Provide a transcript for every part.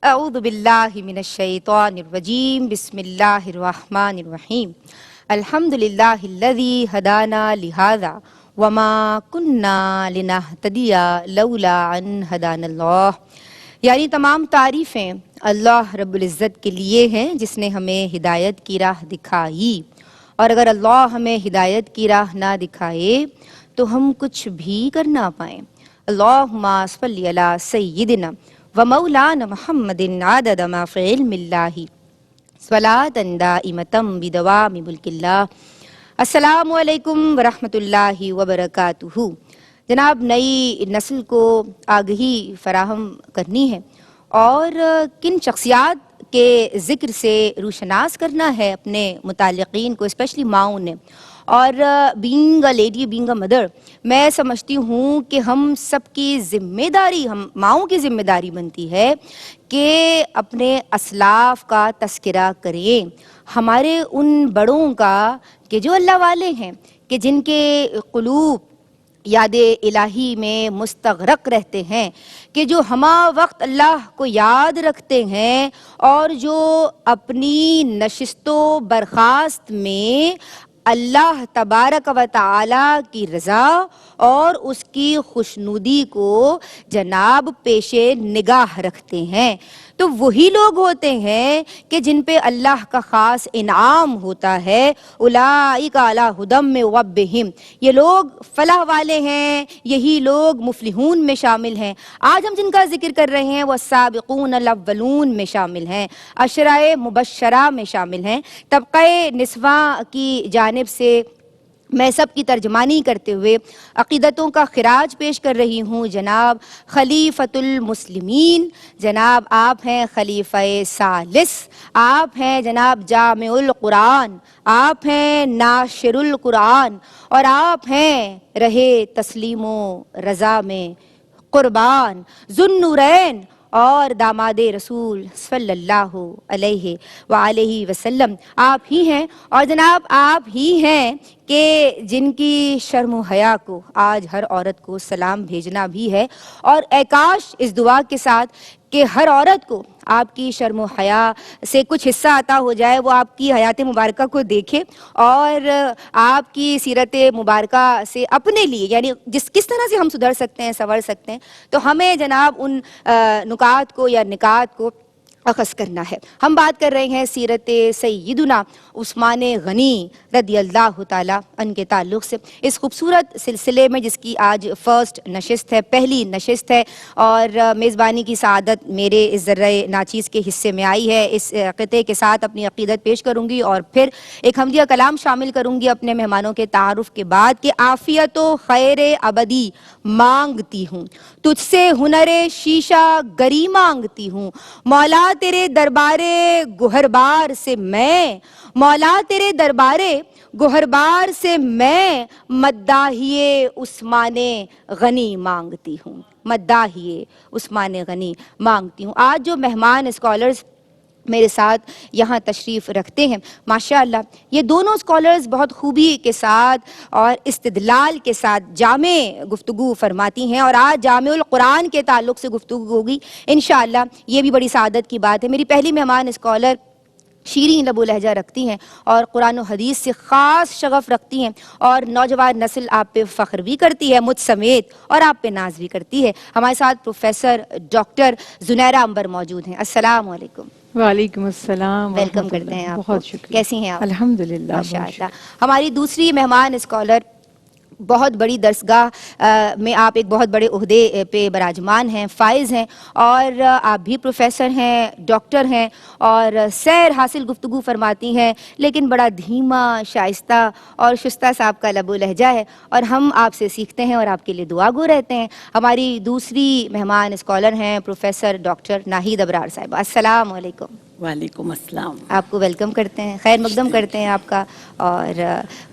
اعوذ باللہ من الشیطان الرجیم بسم اللہ الرحمن الرحیم الحمدللہ الذی ہدانا لہذا وما کننا لنہتدی لولا ان ہدانا اللہ، یعنی تمام تعریفیں اللہ رب العزت کے لیے ہیں جس نے ہمیں ہدایت کی راہ دکھائی، اور اگر اللہ ہمیں ہدایت کی راہ نہ دکھائے تو ہم کچھ بھی کر نہ پائیں۔ اللہم صلی علی سیدنا و مولانا محمد عدد ما فی علم اللہ صلاۃ دائمۃ بدوام ملک اللہ۔ السلام علیکم ورحمۃ اللہ وبرکاتہ۔ جناب، نئی نسل کو آگہی فراہم کرنی ہے اور کن شخصیات کے ذکر سے روشناس کرنا ہے اپنے متعلقین کو، اسپیشلی ماؤں نے، اور being a lady, being a mother, میں سمجھتی ہوں کہ ہم سب کی ذمہ داری، ہم ماؤں کی ذمہ داری بنتی ہے کہ اپنے اسلاف کا تذکرہ کریں، ہمارے ان بڑوں کا کہ جو اللہ والے ہیں، کہ جن کے قلوب یاد الہی میں مستغرق رہتے ہیں، کہ جو ہمہ وقت اللہ کو یاد رکھتے ہیں اور جو اپنی نشست و برخاست میں اللہ تبارک و تعالی کی رضا اور اس کی خوشنودی کو جناب پیش نگاہ رکھتے ہیں، تو وہی لوگ ہوتے ہیں کہ جن پہ اللہ کا خاص انعام ہوتا ہے۔ اولئک علی ھدی من ربہم، یہ لوگ فلاح والے ہیں، یہی لوگ مفلحون میں شامل ہیں۔ آج ہم جن کا ذکر کر رہے ہیں وہ السابقون الاولون میں شامل ہیں، عشرۂ مبشرہ میں شامل ہیں۔ طبقہ نسواں کی جانب سے میں سب کی ترجمانی کرتے ہوئے عقیدتوں کا خراج پیش کر رہی ہوں۔ جناب خلیفۃ المسلمین، جناب آپ ہیں خلیفہ ثالث، آپ ہیں جناب جامع القرآن، آپ ہیں ناشر القرآن، اور آپ ہیں رہے تسلیم و رضا میں قربان، ذو النورین اور داماد رسول صلی اللہ علیہ وآلہ وسلم آپ ہی ہیں، اور جناب آپ ہی ہیں کہ جن کی شرم و حیا کو آج ہر عورت کو سلام بھیجنا بھی ہے، اور اے کاش اس دعا کے ساتھ کہ ہر عورت کو آپ کی شرم و حیا سے کچھ حصہ عطا ہو جائے، وہ آپ کی حیات مبارکہ کو دیکھے اور آپ کی سیرت مبارکہ سے اپنے لیے، یعنی کس طرح سے ہم سدھر سکتے ہیں، سنور سکتے ہیں، تو ہمیں جناب ان نکات کو یا نکات کو اخذ کرنا ہے۔ ہم بات کر رہے ہیں سیرت سیدنا عثمان غنی رضی اللہ تعالیٰ عنہ کے تعلق سے، اس خوبصورت سلسلے میں جس کی آج فرسٹ نشست ہے، پہلی نشست ہے، اور میزبانی کی سعادت میرے اس ذرہ ناچیز کے حصے میں آئی ہے۔ اس قطعے کے ساتھ اپنی عقیدت پیش کروں گی اور پھر ایک حمدیہ کلام شامل کروں گی اپنے مہمانوں کے تعارف کے بعد کہ عافیت و خیر ابدی مانگتی ہوں، تجھ سے ہنر شیشہ گری مانگتی ہوں، مولا تیرے دربارے گہربار سے میں، مولا تیرے دربارے گہربار سے میں مداحیے عثمان غنی مانگتی ہوں، مداحیے عثمان غنی مانگتی ہوں۔ آج جو مہمان اسکالرز میرے ساتھ یہاں تشریف رکھتے ہیں، ماشاءاللہ یہ دونوں اسکالرز بہت خوبی کے ساتھ اور استدلال کے ساتھ جامع گفتگو فرماتی ہیں، اور آج جامع القرآن کے تعلق سے گفتگو ہوگی انشاءاللہ، یہ بھی بڑی سعادت کی بات ہے۔ میری پہلی مہمان اسکالر شیریں لب و لہجہ رکھتی ہیں اور قرآن و حدیث سے خاص شغف رکھتی ہیں، اور نوجوان نسل آپ پہ فخر بھی کرتی ہے مجھ سمیت، اور آپ پہ ناز بھی کرتی ہے۔ ہمارے ساتھ پروفیسر ڈاکٹر زنیرہ عنبر موجود ہیں۔ السلام علیکم۔ وعلیکم السلام ویلکم کرتے ہیں آپ کو۔ بہت شکریہ۔ کیسی ہیں آپ؟ الحمدللہ، ماشاءاللہ۔ ہماری دوسری مہمان اسکالر، بہت بڑی درسگاہ میں آپ ایک بہت بڑے عہدے پہ براجمان ہیں، فائز ہیں، اور آپ بھی پروفیسر ہیں، ڈاکٹر ہیں، اور سیر حاصل گفتگو فرماتی ہیں، لیکن بڑا دھیما، شائستہ اور شستہ صاحب کا لب و لہجہ ہے، اور ہم آپ سے سیکھتے ہیں اور آپ کے لیے دعا گو رہتے ہیں۔ ہماری دوسری مہمان اسکالر ہیں پروفیسر ڈاکٹر ناہید ابرار صاحبہ۔ السلام علیکم۔ وعلیکم السلام۔ آپ کو ویلکم کرتے ہیں، خیر مقدم کرتے ہیں آپ کا، اور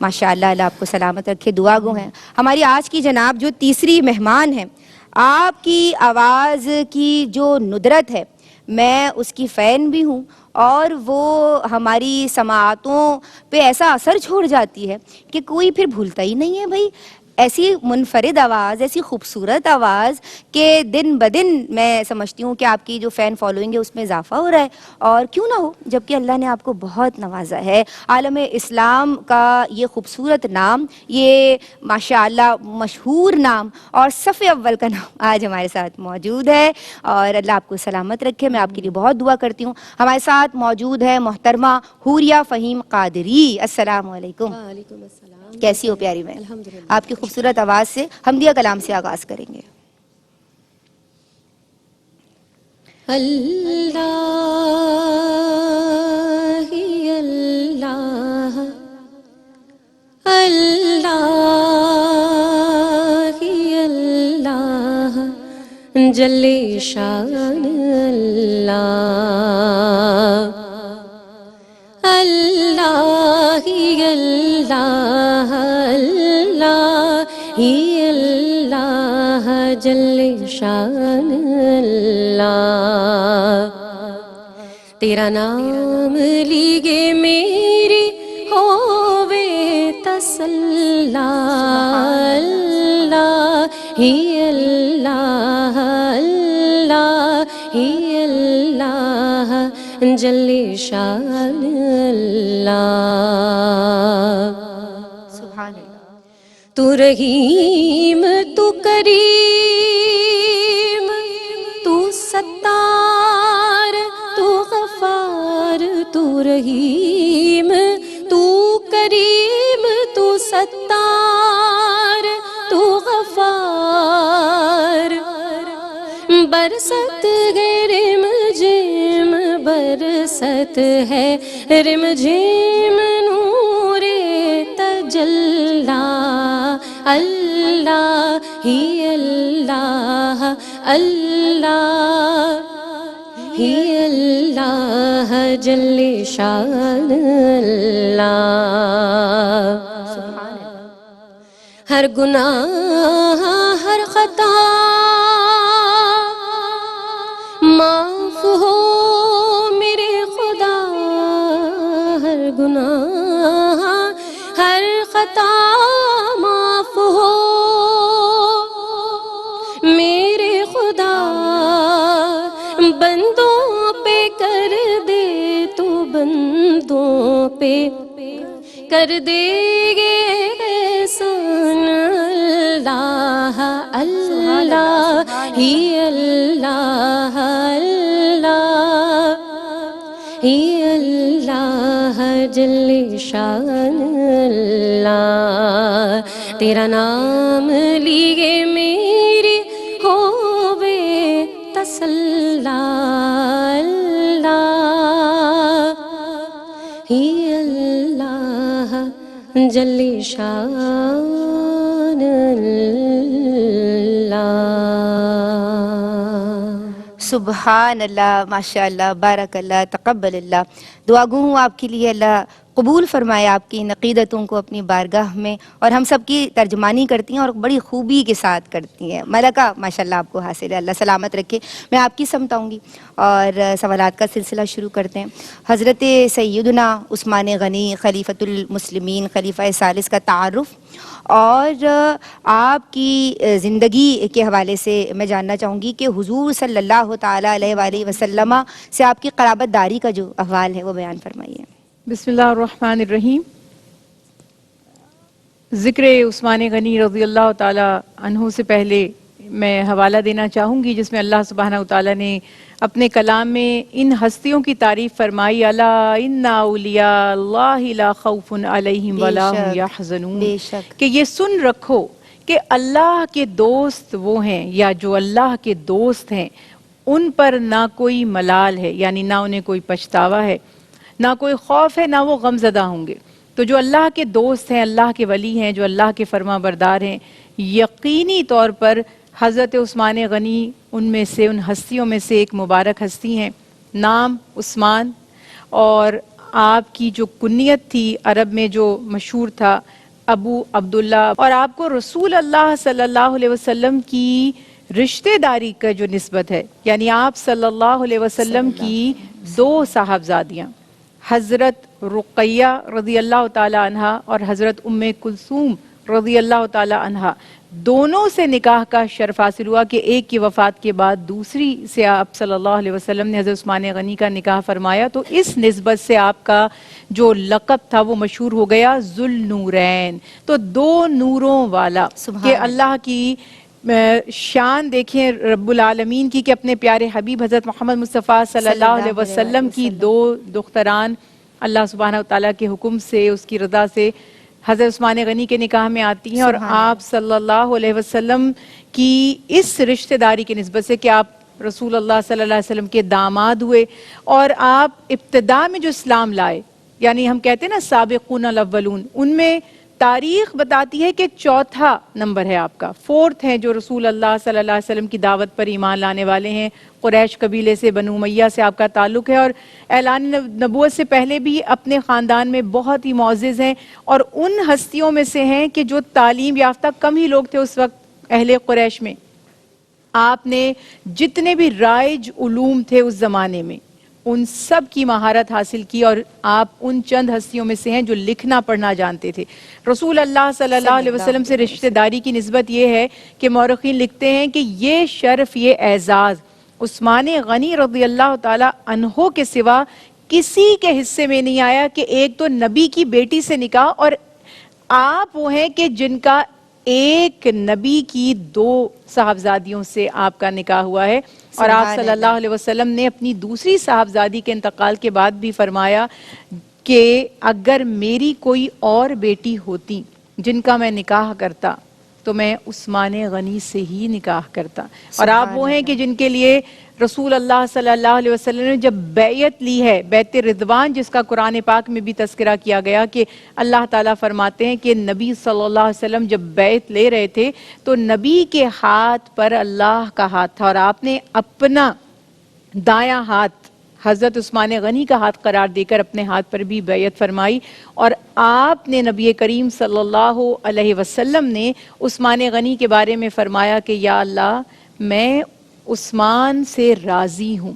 ماشاءاللہ اللہ آپ کو سلامت رکھے، دعا گو ہیں۔ ہماری آج کی جناب جو تیسری مہمان ہیں، آپ کی آواز کی جو ندرت ہے میں اس کی فین بھی ہوں، اور وہ ہماری سماعتوں پہ ایسا اثر چھوڑ جاتی ہے کہ کوئی پھر بھولتا ہی نہیں ہے بھائی ایسی منفرد آواز، ایسی خوبصورت آواز کہ دن بدن میں سمجھتی ہوں کہ آپ کی جو فین فالوئنگ ہے اس میں اضافہ ہو رہا ہے، اور کیوں نہ ہو جبکہ اللہ نے آپ کو بہت نوازا ہے۔ عالم اسلام کا یہ خوبصورت نام، یہ ماشاءاللہ مشہور نام اور صف اول کا نام آج ہمارے ساتھ موجود ہے، اور اللہ آپ کو سلامت رکھے۔ میں آپ کے لیے بہت دعا کرتی ہوں۔ ہمارے ساتھ موجود ہے محترمہ حوریہ فہیم قادری۔ السلام علیکم۔ وعلیکم السلام۔ کیسی ہو پیاری بہن؟ الحمدللہ۔ آپ کی خوبصورت آواز سے حمدیہ کلام سے آغاز کریں گے۔ اللہ ہی اللہ، اللہ ہی اللہ، جل شان اللہ، اللہ ہی اللہ، اللہ ہی اللہ، جل شان اللہ۔ تیرا نام لیگے میری ہووے تسلی، اللہ ہی اللہ، اللہ ہی اللہ، جل شان اللہ۔ سبحان اللہ۔ تو رحیم تو کریم، تو ستار تو غفار، تو رحیم تو کریم، تو ستار تو غفار، برست ہے رم جھم، برست ہے رم جھم نور تجلی، اللہ ہی اللہ، اللہ ہی اللہ، جل شان اللہ۔ ہر گناہ ہر خطا معاف ہو میرے خدا، ہر گناہ ہر خطا معاف ہو میرے خدا، بندوں پہ کر دے تو بندوں پہ کر دے گے احسان، اللہ اللہ ہی اللہ، اللہ ہی اللہ، جل شان اللہ۔ تیرا نام لیے میری ہووے تسلی، اللہ ہی اللہ، جل شان اللہ۔ سبحان اللہ، ماشاءاللہ، بارک اللہ، تقبل اللہ۔ دعا گو ہوں آپ کے لیے اللہ قبول فرمائے آپ کی ان عقیدتوں کو اپنی بارگاہ میں، اور ہم سب کی ترجمانی کرتی ہیں اور بڑی خوبی کے ساتھ کرتی ہیں۔ ملکہ ماشاءاللہ آپ کو حاصل ہے، اللہ سلامت رکھے۔ میں آپ کی سمت آؤں گی اور سوالات کا سلسلہ شروع کرتے ہیں۔ حضرت سیدنا عثمان غنی خلیفۃ المسلمین، خلیفہ ثالث کا تعارف اور آپ کی زندگی کے حوالے سے میں جاننا چاہوں گی کہ حضور صلی اللہ تعالیٰ علیہ وآلہ وسلم سے آپ کی قرابت داری کا جو احوال ہے وہ بیان فرمائیے۔ بسم اللہ الرحمن الرحیم۔ ذکر عثمان غنی رضی اللہ تعالی عنہ سے پہلے میں حوالہ دینا چاہوں گی جس میں اللہ سبحانہ وتعالی نے اپنے کلام میں ان ہستیوں کی تعریف فرمائی، الا ان اولیاء اللہ لا خوف علیہم ولا ہم یحزنون، بے شک کہ یہ سن رکھو کہ اللہ کے دوست وہ ہیں، یا جو اللہ کے دوست ہیں ان پر نہ کوئی ملال ہے، یعنی نہ انہیں کوئی پچھتاوا ہے، نہ کوئی خوف ہے، نہ وہ غم زدہ ہوں گے۔ تو جو اللہ کے دوست ہیں، اللہ کے ولی ہیں، جو اللہ کے فرما بردار ہیں، یقینی طور پر حضرت عثمان غنی ان میں سے، ان ہستیوں میں سے ایک مبارک ہستی ہیں۔ نام عثمان، اور آپ کی جو کنیت تھی عرب میں جو مشہور تھا ابو عبداللہ، اور آپ کو رسول اللہ صلی اللہ علیہ وسلم کی رشتہ داری کا جو نسبت ہے، یعنی آپ صلی اللہ علیہ وسلم کی دو صاحبزادیاں حضرت رقیہ رضی اللہ تعالی عنہ اور حضرت ام کلثوم رضی اللہ تعالی عنہا، دونوں سے نکاح کا شرف حاصل ہوا کہ ایک کی وفات کے بعد دوسری سے آپ صلی اللہ علیہ وسلم نے حضرت عثمان غنی کا نکاح فرمایا، تو اس نسبت سے آپ کا جو لقب تھا وہ مشہور ہو گیا ذوالنورین، تو دو نوروں والا، کہ اللہ کی شان دیکھیں رب العالمین کی، کہ اپنے پیارے حبیب حضرت محمد مصطفیٰ صلی اللہ علیہ وسلم کی دو دختران اللہ سبحانہ وتعالیٰ کے حکم سے، اس کی رضا سے حضرت عثمان غنی کے نکاح میں آتی ہیں، اور آپ صلی اللہ علیہ وسلم کی اس رشتہ داری کی نسبت سے کہ آپ رسول اللہ صلی اللہ علیہ وسلم کے داماد ہوئے، اور آپ ابتدا میں جو اسلام لائے، یعنی ہم کہتے ہیں نا سابقون الاولون، ان میں تاریخ بتاتی ہے کہ چوتھا نمبر ہے آپ کا، فورتھ ہے جو رسول اللہ صلی اللہ علیہ وسلم کی دعوت پر ایمان لانے والے ہیں، قریش قبیلے سے، بنو امیہ سے آپ کا تعلق ہے، اور اعلان نبوت سے پہلے بھی اپنے خاندان میں بہت ہی معزز ہیں، اور ان ہستیوں میں سے ہیں کہ جو تعلیم یافتہ کم ہی لوگ تھے اس وقت اہل قریش میں، آپ نے جتنے بھی رائج علوم تھے اس زمانے میں ان سب کی مہارت حاصل کی، اور آپ ان چند ہستیوں میں سے ہیں جو لکھنا پڑھنا جانتے تھے۔ رسول اللہ صلی اللہ علیہ وسلم سے رشتہ داری کی نسبت یہ ہے کہ مورخین لکھتے ہیں کہ یہ شرف، یہ اعزاز عثمان غنی رضی اللہ تعالی عنہ کے سوا کسی کے حصے میں نہیں آیا، کہ ایک تو نبی کی بیٹی سے نکاح، اور آپ وہ ہیں کہ جن کا ایک نبی کی دو صاحبزادیوں سے آپ کا نکاح ہوا ہے، اور آپ صلی اللہ علیہ وسلم نے اپنی دوسری صاحبزادی کے انتقال کے بعد بھی فرمایا کہ اگر میری کوئی اور بیٹی ہوتی جن کا میں نکاح کرتا تو میں عثمان غنی سے ہی نکاح کرتا، اور آپ وہ ہیں کہ جن کے لیے رسول اللہ صلی اللہ علیہ وسلم نے جب بیعت لی ہے، بیعت رضوان جس کا قرآن پاک میں بھی تذکرہ کیا گیا، کہ اللہ تعالیٰ فرماتے ہیں کہ نبی صلی اللہ علیہ وسلم جب بیعت لے رہے تھے تو نبی کے ہاتھ پر اللہ کا ہاتھ تھا، اور آپ نے اپنا دایاں ہاتھ حضرت عثمان غنی کا ہاتھ قرار دے کر اپنے ہاتھ پر بھی بیعت فرمائی، اور آپ نے نبی کریم صلی اللہ علیہ وسلم نے عثمان غنی کے بارے میں فرمایا کہ یا اللہ میں عثمان سے راضی ہوں،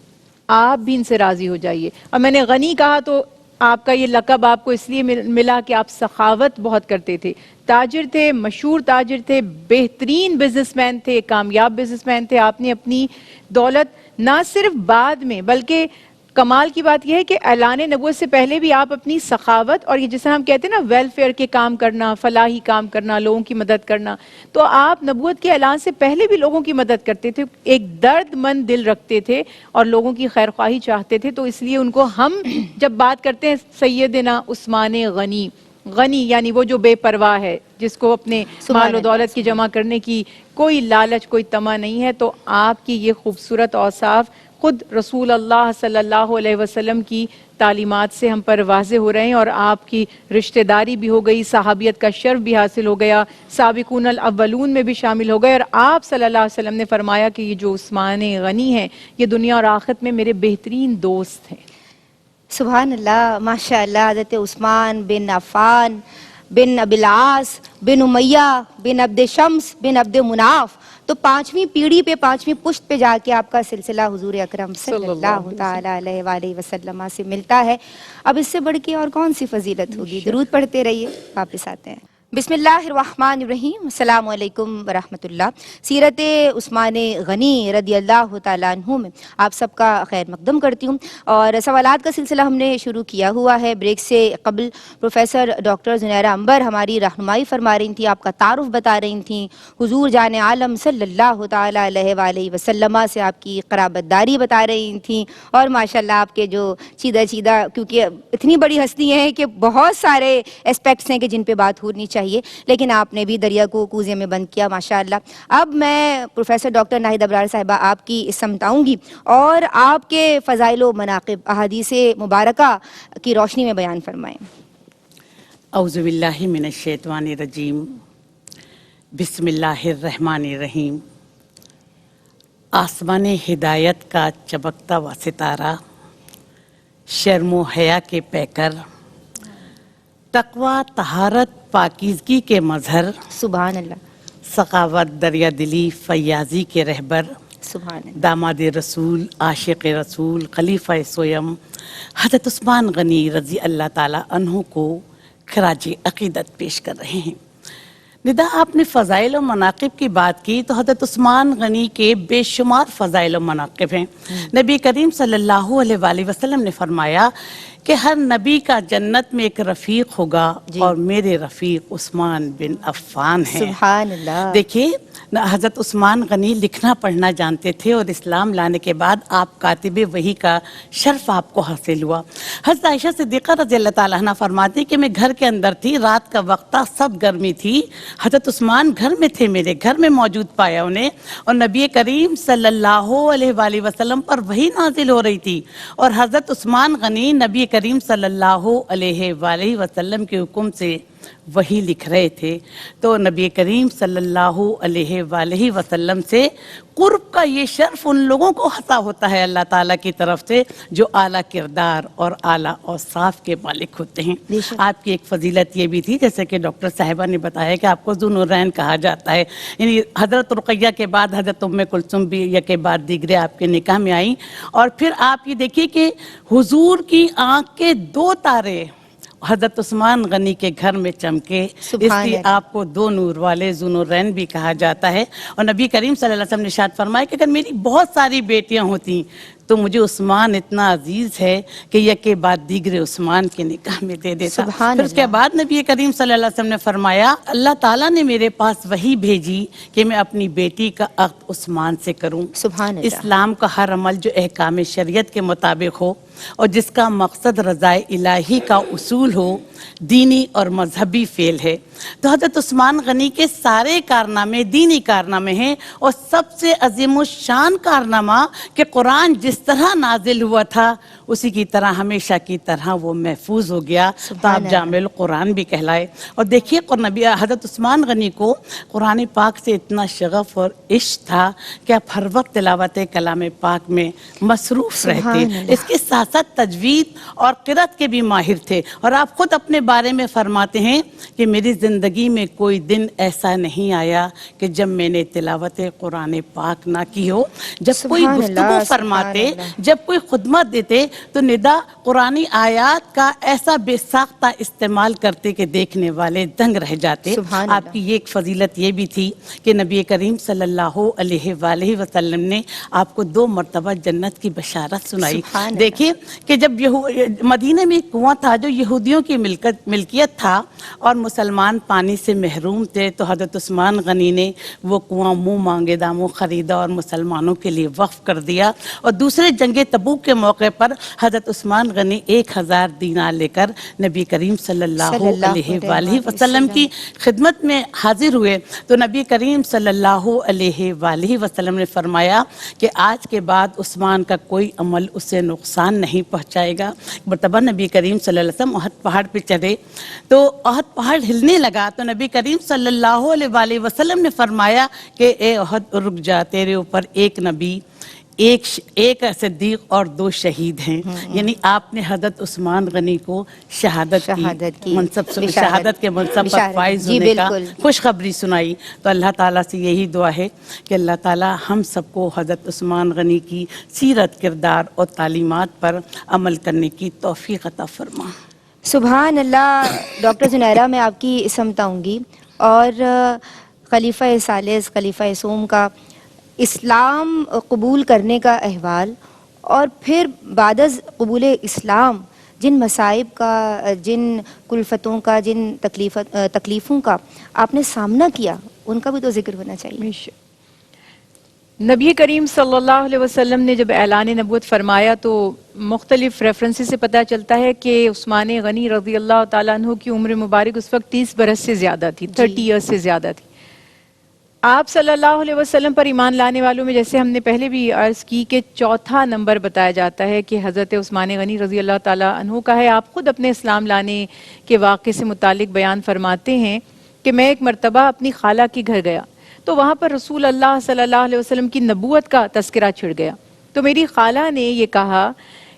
آپ بھی ان سے راضی ہو جائیے۔ اور میں نے غنی کہا تو آپ کا یہ لقب آپ کو اس لیے ملا کہ آپ سخاوت بہت کرتے تھے، تاجر تھے، مشہور تاجر تھے، بہترین بزنس مین تھے، کامیاب بزنس مین تھے۔ آپ نے اپنی دولت نہ صرف بعد میں، بلکہ کمال کی بات یہ ہے کہ اعلان نبوت سے پہلے بھی آپ اپنی سخاوت، اور یہ جیسے ہم کہتے ہیں نا ویلفیئر کے کام کرنا، فلاحی کام کرنا، لوگوں کی مدد کرنا، تو آپ نبوت کے اعلان سے پہلے بھی لوگوں کی مدد کرتے تھے، ایک درد مند دل رکھتے تھے اور لوگوں کی خیر خواہی چاہتے تھے۔ تو اس لیے ان کو ہم جب بات کرتے ہیں سیدنا عثمان غنی، غنی یعنی وہ جو بے پرواہ ہے، جس کو اپنے مال و دولت کی جمع کرنے کی کوئی لالچ، کوئی طمع نہیں ہے، تو آپ کی یہ خوبصورت اوصاف خود رسول اللہ صلی اللہ علیہ وسلم کی تعلیمات سے ہم پر واضح ہو رہے ہیں، اور آپ کی رشتہ داری بھی ہو گئی، صحابیت کا شرف بھی حاصل ہو گیا، سابقون الاولون میں بھی شامل ہو گئے، اور آپ صلی اللہ علیہ وسلم نے فرمایا کہ یہ جو عثمان غنی ہیں یہ دنیا اور آخرت میں میرے بہترین دوست ہیں۔ سبحان اللہ، ماشاء اللہ، حضرت عثمان بن عفان بن ابی العاص بن امیہ بن عبد شمس بن عبد مناف، تو پانچویں پیڑھی پہ، پانچویں پشت پہ جا کے آپ کا سلسلہ حضور اکرم صلی اللہ تعالیٰ علیہ وآلہ وسلم سے ملتا ہے۔ اب اس سے بڑھ کے اور کون سی فضیلت ہوگی؟ درود پڑھتے رہیے، واپس آتے ہیں۔ بسم اللہ الرحمن الرحیم، السلام علیکم ورحمۃ اللہ۔ سیرت عثمان غنی رضی اللہ تعالیٰ عنہ میں آپ سب کا خیر مقدم کرتی ہوں، اور سوالات کا سلسلہ ہم نے شروع کیا ہوا ہے۔ بریک سے قبل پروفیسر ڈاکٹر زنیرہ انبر ہماری رہنمائی فرما رہی تھیں، آپ کا تعارف بتا رہی تھیں، حضور جان عالم صلی اللہ تعالیٰ علیہ وآلہ وسلم سے آپ کی قرابت داری بتا رہی تھیں، اور ماشاءاللہ آپ کے جو چیدہ چیدہ، کیونکہ اتنی بڑی ہستی ہیں کہ بہت سارے اسپیکٹس ہیں کہ جن پہ بات ہونی چاہیے، لیکن آپ نے بھی دریا کو کوزے میں بند کیا ماشاءاللہ۔ اب میں پروفیسر ڈاکٹر ناہید ابرار صاحبہ آپ کی سمت آؤں گی، اور آپ کے فضائل و مناقب احادیث مبارکہ کی روشنی میں بیان فرمائیں۔ اعوذ باللہ من الشیطان الرجیم، بسم اللہ الرحمن الرحیم۔ آسمان ہدایت کا چمکتا ہوا ستارہ، شرم و حیا کے پیکر، تقوی، طہارت، پاکیزگی کے مظہر، سبحان اللہ، سخاوت، دریا دلی، فیاضی کے رہبر، سبحان اللہ، داماد رسول، عاشق رسول، خلیفہ سویم حضرت عثمان غنی رضی اللہ تعالی عنہ کو خراج عقیدت پیش کر رہے ہیں۔ ندا آپ نے فضائل و مناقب کی بات کی تو حضرت عثمان غنی کے بے شمار فضائل و مناقب ہیں۔ نبی کریم صلی اللہ علیہ وآلہ وسلم نے فرمایا کہ ہر نبی کا جنت میں ایک رفیق ہوگا اور میرے رفیق عثمان بن عفان ہیں۔ سبحان اللہ۔ دیکھیے حضرت عثمان غنی لکھنا پڑھنا جانتے تھے اور اسلام لانے کے بعد آپ کاتب وحی کا شرف آپ کو حاصل ہوا۔ حضرت عائشہ صدیقہ رضی اللہ تعالیٰ عنہ فرماتی کہ میں گھر کے اندر تھی، رات کا وقت تھا، سخت گرمی تھی، حضرت عثمان گھر میں تھے، میرے گھر میں موجود پایا انہیں، اور نبی کریم صلی اللہ علیہ وآلہ وسلم پر وحی نازل ہو رہی تھی اور حضرت عثمان غنی نبی کریم صلی اللہ علیہ وآلہ وسلم کے حکم سے وہی لکھ رہے تھے۔ تو نبی کریم صلی اللہ علیہ وآلہ وسلم سے قرب کا یہ شرف ان لوگوں کو عطا ہوتا ہے اللہ تعالیٰ کی طرف سے جو اعلیٰ کردار اور اعلیٰ اوصاف کے مالک ہوتے ہیں۔ آپ کی ایک فضیلت یہ بھی تھی جیسے کہ ڈاکٹر صاحبہ نے بتایا کہ آپ کو ذو نورین کہا جاتا ہے، یعنی حضرت رقیہ کے بعد حضرت ام کلثوم بھی یک بعد دیگرے آپ کے نکاح میں آئیں، اور پھر آپ یہ دیکھیے کہ حضور کی آنکھ کے 2 تارے حضرت عثمان غنی کے گھر میں چمکے، اس لیے آپ کو 2 نور والے ذو نورین بھی کہا جاتا ہے۔ اور نبی کریم صلی اللہ علیہ وسلم نے ارشاد فرمایا کہ اگر میری بہت ساری بیٹیاں ہوتی تو مجھے عثمان اتنا عزیز ہے کہ یک بعد دیگر عثمان کے نکاح میں دے دیتا۔ پھر اس کے بعد نبی کریم صلی اللہ علیہ وسلم نے فرمایا اللہ تعالیٰ نے میرے پاس وہی بھیجی کہ میں اپنی بیٹی کا عقد عثمان سے کروں۔ اسلام کا ہر عمل جو احکام شریعت کے مطابق ہو اور جس کا مقصد رضا الہی کا اصول ہو، دینی اور مذہبی فعل ہے، تو حضرت عثمان غنی کے سارے کارنامے دینی کارنامے ہیں، اور سب سے عظیم الشان کارنامہ کہ قرآن جس طرح نازل ہوا تھا اسی کی طرح ہمیشہ کی طرح وہ محفوظ ہو گیا، تو آپ جامع القرآن بھی کہلائے۔ اور دیکھیے نبی حضرت عثمان غنی کو قرآن پاک سے اتنا شغف اور عشق تھا کہ آپ ہر وقت تلاوت کلام پاک میں مصروف رہتے، اس کے ساتھ ساتھ تجوید اور قرأت کے بھی ماہر تھے، اور آپ خود اپنے بارے میں فرماتے ہیں کہ میری زندگی میں کوئی دن ایسا نہیں آیا کہ جب میں نے تلاوت قرآن پاک نہ کی ہو۔ جب کوئی گفتگو فرماتے، جب کوئی خدمت دیتے تو ندا قرآنی آیات کا ایسا بے ساختہ استعمال کرتے کہ دیکھنے والے دنگ رہ جاتے۔ آپ کی یہ ایک فضیلت یہ بھی تھی کہ نبی کریم صلی اللہ علیہ وآلہ وسلم نے آپ کو 2 مرتبہ جنت کی بشارت سنائی۔ دیکھیے کہ جب مدینہ میں ایک کنواں تھا جو یہودیوں کی ملکیت تھا اور مسلمان پانی سے محروم تھے، تو حضرت عثمان غنی نے وہ کنواں منہ مانگے داموں خریدا اور مسلمانوں کے لیے وقف کر دیا، اور دوسرے جنگ تبوک کے موقع پر حضرت عثمان غنی 1000 دینار لے کر نبی کریم صلی اللہ علیہ وآلہ وسلم کی خدمت میں حاضر ہوئے، تو نبی کریم صلی اللہ علیہ وآلہ وسلم نے فرمایا کہ آج کے بعد عثمان کا کوئی عمل اسے نقصان نہیں پہنچائے گا۔ مرتبہ نبی کریم صلی اللہ علیہ وسلم احد پہاڑ پہ چڑھے تو احد پہاڑ ہلنے لگا، تو نبی کریم صلی اللہ علیہ وآلہ وسلم نے فرمایا کہ اے احد رک جا، تیرے اوپر ایک نبی، ایک صدیق اور 2 شہید ہیں۔ یعنی آپ نے حضرت عثمان غنی کو شہادت کی منصب، شہادت کے منصب پر فائز ہونے کا خوشخبری سنائی۔ تو اللہ تعالیٰ سے یہی دعا ہے کہ اللہ تعالیٰ ہم سب کو حضرت عثمان غنی کی سیرت، کردار اور تعلیمات پر عمل کرنے کی توفیق عطا فرما۔ سبحان اللہ۔ ڈاکٹر زنیرہ میں آپ کی سمتاؤں گی، اور خلیفہ ثالث خلیفہ سوم کا اسلام قبول کرنے کا احوال، اور پھر بعد از قبول اسلام جن مصائب کا، جن کلفتوں کا، جن تکلیفوں کا آپ نے سامنا کیا، ان کا بھی تو ذکر ہونا چاہیے۔ نبی کریم صلی اللہ علیہ وسلم نے جب اعلان نبوت فرمایا تو مختلف ریفرنسز سے پتہ چلتا ہے کہ عثمان غنی رضی اللہ تعالیٰ عنہ کی عمر مبارک اس وقت 30 برس سے زیادہ تھی، 30 ایئرز سے زیادہ تھی۔ آپ صلی اللہ علیہ وسلم پر ایمان لانے والوں میں جیسے ہم نے پہلے بھی عرض کی کہ 4تھا نمبر بتایا جاتا ہے کہ حضرت عثمان غنی رضی اللہ تعالیٰ عنہ کا ہے۔ آپ خود اپنے اسلام لانے کے واقعے سے متعلق بیان فرماتے ہیں کہ میں ایک مرتبہ اپنی خالہ کے گھر گیا تو وہاں پر رسول اللہ صلی اللہ علیہ وسلم کی نبوت کا تذکرہ چھڑ گیا، تو میری خالہ نے یہ کہا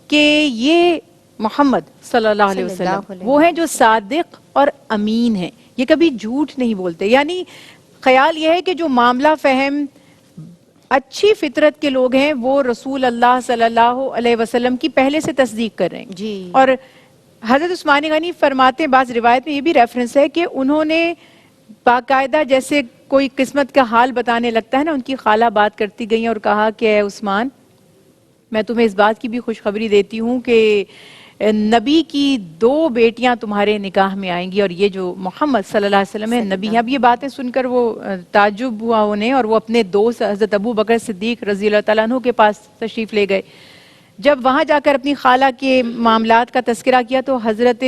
کہ یہ محمد صلی اللہ علیہ وسلم وہ ہیں جو صادق اور امین ہیں، یہ کبھی جھوٹ نہیں بولتے۔ یعنی خیال یہ ہے کہ جو معاملہ فہم اچھی فطرت کے لوگ ہیں وہ رسول اللہ صلی اللہ علیہ وسلم کی پہلے سے تصدیق کر رہے ہیں۔ اور حضرت عثمان غنی فرماتے ہیں، بعض روایت میں یہ بھی ریفرنس ہے کہ انہوں نے باقاعدہ جیسے کوئی قسمت کا حال بتانے لگتا ہے نا، ان کی خالہ بات کرتی گئیں اور کہا کہ اے عثمان، میں تمہیں اس بات کی بھی خوشخبری دیتی ہوں کہ نبی کی 2 بیٹیاں تمہارے نکاح میں آئیں گی، اور یہ جو محمد صلی اللہ علیہ وسلم ہے نبی ہیں۔ اب یہ باتیں سن کر وہ تعجب ہوا انہیں، اور وہ اپنے دوست حضرت ابو بکر صدیق رضی اللہ تعالیٰ عنہ کے پاس تشریف لے گئے۔ جب وہاں جا کر اپنی خالہ کے معاملات کا تذکرہ کیا تو حضرت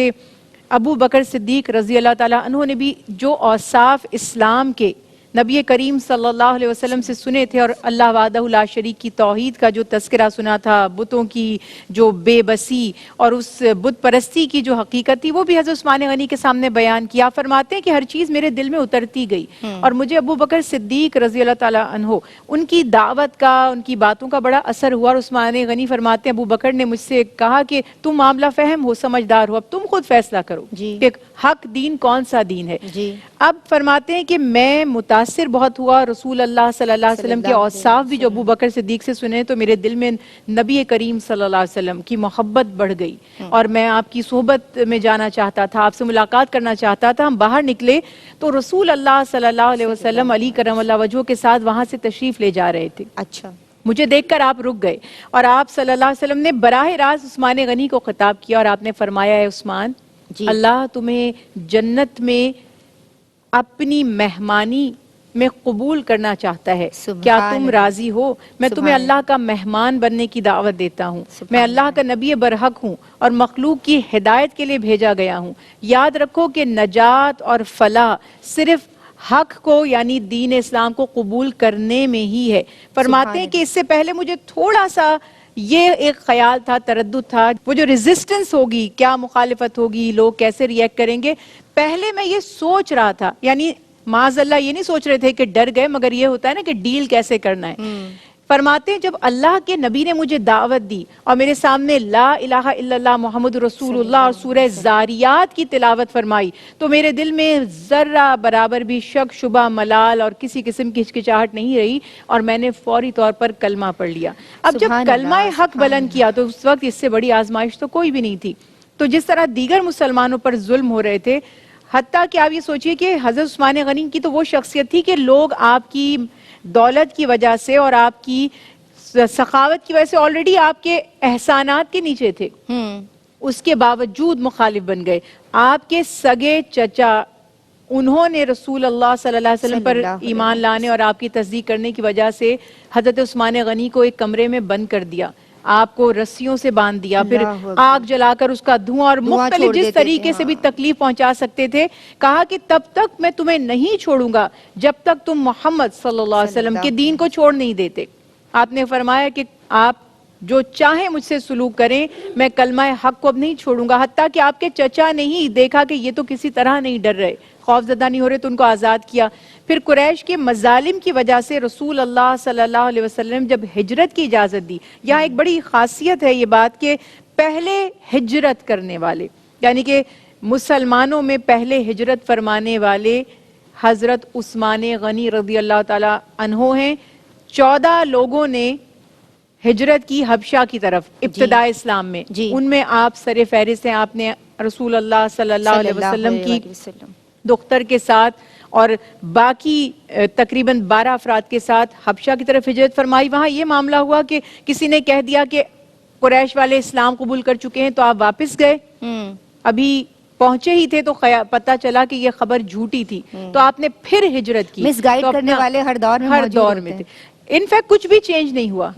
ابو بکر صدیق رضی اللہ تعالیٰ عنہ نے بھی جو اوصاف اسلام کے نبی کریم صلی اللہ علیہ وسلم سے سنے تھے، اور اللہ وحدہ لا شریک کی توحید کا جو تذکرہ سنا تھا، بتوں کی جو بے بسی اور اس بت پرستی کی جو حقیقت تھی، وہ بھی حضرت عثمان غنی کے سامنے بیان کیا۔ فرماتے ہیں کہ ہر چیز میرے دل میں اترتی گئی، اور مجھے ابو بکر صدیق رضی اللہ تعالیٰ عنہ ان کی دعوت کا، ان کی باتوں کا بڑا اثر ہوا، اور عثمان غنی فرماتے ہیں ابو بکر نے مجھ سے کہا کہ تم معاملہ فہم ہو، سمجھدار ہو، اب تم خود فیصلہ کرو کہ حق دین کون سا دین ہے۔ اب فرماتے ہیں کہ میں متاثر بہت ہوا، رسول اللہ صلی اللہ علیہ وسلم کے اوصاف بھی جو ابو بکر صدیق سے سنے تو میرے دل میں نبی کریم صلی اللہ علیہ وسلم کی محبت بڑھ گئی، اور میں آپ کی صحبت میں جانا چاہتا تھا، آپ سے ملاقات کرنا چاہتا تھا۔ ہم باہر نکلے تو رسول اللہ صلی اللہ علیہ وسلم علی کرم اللہ وجہہ کے ساتھ وہاں سے تشریف لے جا رہے تھے۔ اچھا، مجھے دیکھ کر آپ رک گئے، اور آپ صلی اللہ علیہ وسلم نے براہ راست عثمان غنی کو خطاب کیا، اور آپ نے فرمایا ہے عثمان، اللہ تمہیں جنت میں اپنی مہمانی میں قبول کرنا چاہتا ہے، کیا تم راضی ہو؟ میں تمہیں اللہ کا مہمان بننے کی دعوت دیتا ہوں، میں اللہ کا نبی برحق ہوں اور مخلوق کی ہدایت کے لیے بھیجا گیا ہوں۔ یاد رکھو کہ نجات اور فلاح صرف حق کو یعنی دین اسلام کو قبول کرنے میں ہی ہے۔ فرماتے ہیں کہ اس سے پہلے مجھے تھوڑا سا یہ ایک خیال تھا، تردد تھا، وہ جو ریزسٹنس ہوگی، کیا مخالفت ہوگی، لوگ کیسے ریئیکٹ کریں گے، پہلے میں یہ سوچ رہا تھا، یعنی معاذ اللہ یہ نہیں سوچ رہے تھے کہ ڈر گئے، مگر یہ ہوتا ہے نا کہ ڈیل کیسے کرنا ہے۔ فرماتے ہیں جب اللہ کے نبی نے مجھے دعوت دی اور میرے سامنے لا الہ الا اللہ محمد رسول اللہ اور سورہ زاریات کی تلاوت فرمائی تو میرے دل میں ذرہ برابر بھی شک شبہ ملال اور کسی قسم کی ہچکچاہٹ نہیں رہی، اور میں نے فوری طور پر کلمہ پڑھ لیا۔ اب جب کلمہ حق بلند کیا تو اس وقت اس سے بڑی آزمائش تو کوئی بھی نہیں تھی۔ تو جس طرح دیگر مسلمانوں پر ظلم ہو رہے تھے، حتیٰ کہ آپ یہ سوچئے کہ حضرت عثمان غنی کی تو وہ شخصیت تھی کہ لوگ آپ کی دولت کی وجہ سے اور آپ کی سخاوت کی وجہ سے آلریڈی آپ کے احسانات کے نیچے تھے، اس کے باوجود مخالف بن گئے۔ آپ کے سگے چچا انہوں نے رسول اللہ صلی اللہ علیہ وسلم پر ایمان لانے اور آپ کی تصدیق کرنے کی وجہ سے حضرت عثمان غنی کو ایک کمرے میں بند کر دیا، آپ کو رسیوں سے باندھ دیا، پھر آگ جلا کر اس کا دھواں اور مختلف جس طریقے سے بھی تکلیف پہنچا سکتے تھے، کہا کہ تب تک میں تمہیں نہیں چھوڑوں گا جب تک تم محمد صلی اللہ علیہ وسلم کے دین کو چھوڑ نہیں دیتے۔ آپ نے فرمایا کہ آپ جو چاہیں مجھ سے سلوک کریں، میں کلمہ حق کو اب نہیں چھوڑوں گا۔ حتیٰ کہ آپ کے چچا نے ہی دیکھا کہ یہ تو کسی طرح نہیں ڈر رہے، خوف زدہ نہیں ہو رہے، تو ان کو آزاد کیا۔ پھر قریش کے مظالم کی وجہ سے رسول اللہ صلی اللہ علیہ وسلم جب ہجرت کی اجازت دی، یہاں ایک بڑی خاصیت ہے یہ بات کہ پہلے ہجرت کرنے والے یعنی کہ مسلمانوں میں پہلے ہجرت فرمانے والے حضرت عثمان غنی رضی اللہ تعالی عنہ ہیں۔ 14 لوگوں نے ہجرت کی حبشہ کی طرف ابتداء اسلام میں، ان میں آپ سر فہرست ہیں۔ آپ نے رسول اللہ صلی اللہ علیہ وسلم کی دختر کے ساتھ اور باقی تقریباً 12 افراد کے ساتھ حبشہ کی طرف ہجرت فرمائی۔ وہاں یہ معاملہ ہوا کہ کسی نے کہہ دیا کہ قریش والے اسلام قبول کر چکے ہیں، تو آپ واپس گئے، ابھی پہنچے ہی تھے تو پتہ چلا کہ یہ خبر جھوٹی تھی، تو آپ نے پھر ہجرت کی۔ مس گائیڈ کرنے والے ہر دور میں تھے۔ انفیکٹ کچھ بھی چینج نہیں ہوا،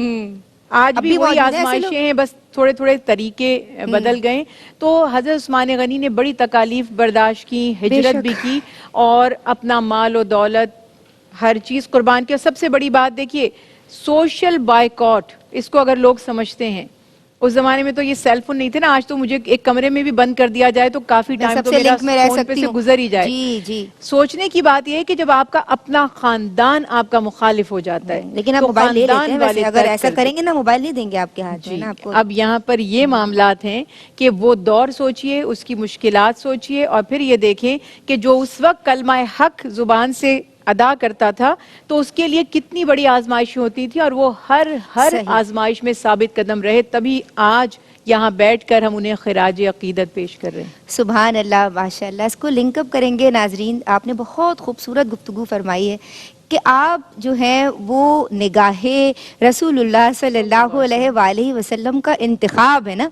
آج بھی وہی آزمائشیں ہیں، بس تھوڑے تھوڑے طریقے بدل گئے۔ تو حضرت عثمان غنی نے بڑی تکالیف برداشت کی، ہجرت بھی کی اور اپنا مال و دولت ہر چیز قربان کی۔ اور سب سے بڑی بات دیکھیے، سوشل بائیکاٹ، اس کو اگر لوگ سمجھتے ہیں، اس زمانے میں تو یہ سیل فون نہیں تھے نا، آج تو مجھے ایک کمرے میں بھی بند کر دیا جائے تو کافی ٹائم تو میرا فون پہ سے گزر ہی جائے۔ سوچنے کی بات یہ ہے کہ جب آپ کا اپنا خاندان آپ کا مخالف ہو جاتا ہے، لیکن آپ موبائل لے لیتے ہیں ویسے، اگر ایسا کریں گے نا موبائل نہیں دیں گے آپ کے ہاتھ میں نا آپ کو۔ اب یہاں پر یہ معاملات ہیں کہ وہ دور سوچئے، اس کی مشکلات سوچئے، اور پھر یہ دیکھیں کہ جو اس وقت کلمہ حق زبان سے ادا کرتا تھا تو اس کے لیے کتنی بڑی آزمائش ہوتی تھی، اور وہ ہر صحیح۔ آزمائش میں ثابت قدم رہے، تبھی آج یہاں بیٹھ کر ہم انہیں خراج عقیدت پیش کر رہے ہیں۔ سبحان اللہ، ماشاء اللہ۔ اس کو لنک اپ کریں گے ناظرین، آپ نے بہت خوبصورت گفتگو فرمائی ہے کہ آپ جو ہیں وہ نگاہ رسول اللہ صلی اللہ علیہ وآلہ وسلم کا انتخاب ہے نا،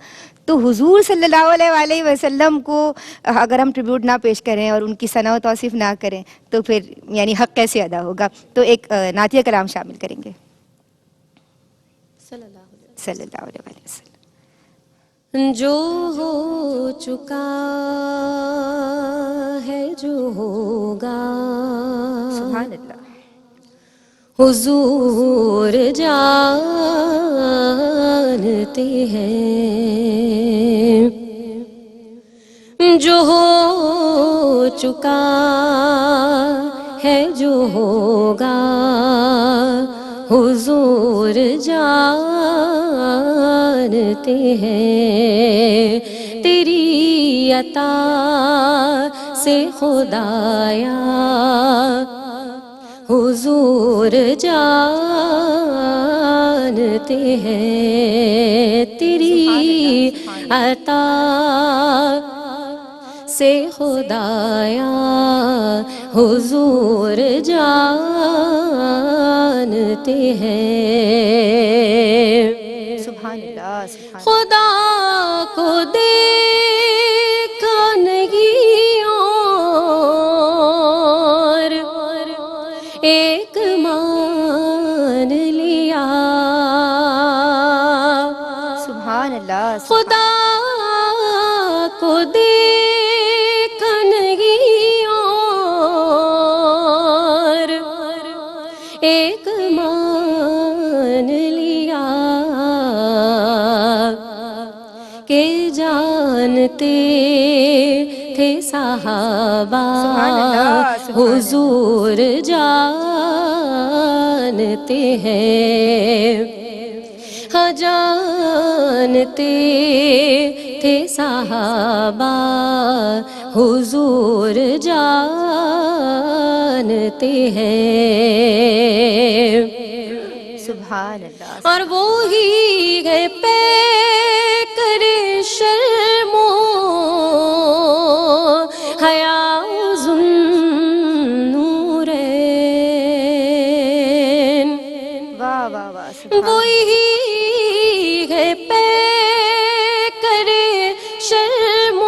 تو حضور صلی اللہ علیہ وآلہ وسلم کو اگر ہم ٹریبیوٹ نہ پیش کریں اور ان کی ثنا و توصیف نہ کریں تو پھر یعنی حق کیسے ادا ہوگا؟ تو ایک نعتیہ کلام شامل کریں گے صلی اللہ علیہ وسلم۔ جو ہو چکا ہے جو ہوگا، سبحان اللہ۔ حضور جانتے ہیں، جو ہو چکا ہے جو ہوگا، حضور جانتے ہیں، تیری عطا سے خدایا حضور جانتے ہیں، تیری عطا سے خدایا حضور جانتے ہیں۔ سبحان اللہ، سبحان اللہ۔ خدا کو دیکھا نہیں اور ایک مان لیا، سبحان اللہ، خدا کو دیکھا نہیں اور ایک مان لیا، کہ جانتے تھے صحابہ حضور جانتے ہیں، ہاں جانتے تھے صحابہ حضور جانتے ہیں، سبحان اللہ۔ اور وہی ہے پے کرے شرم و حیا ذوالنورین، واہ واہ واہ، سبحان وہی ہے پے کرے شرم و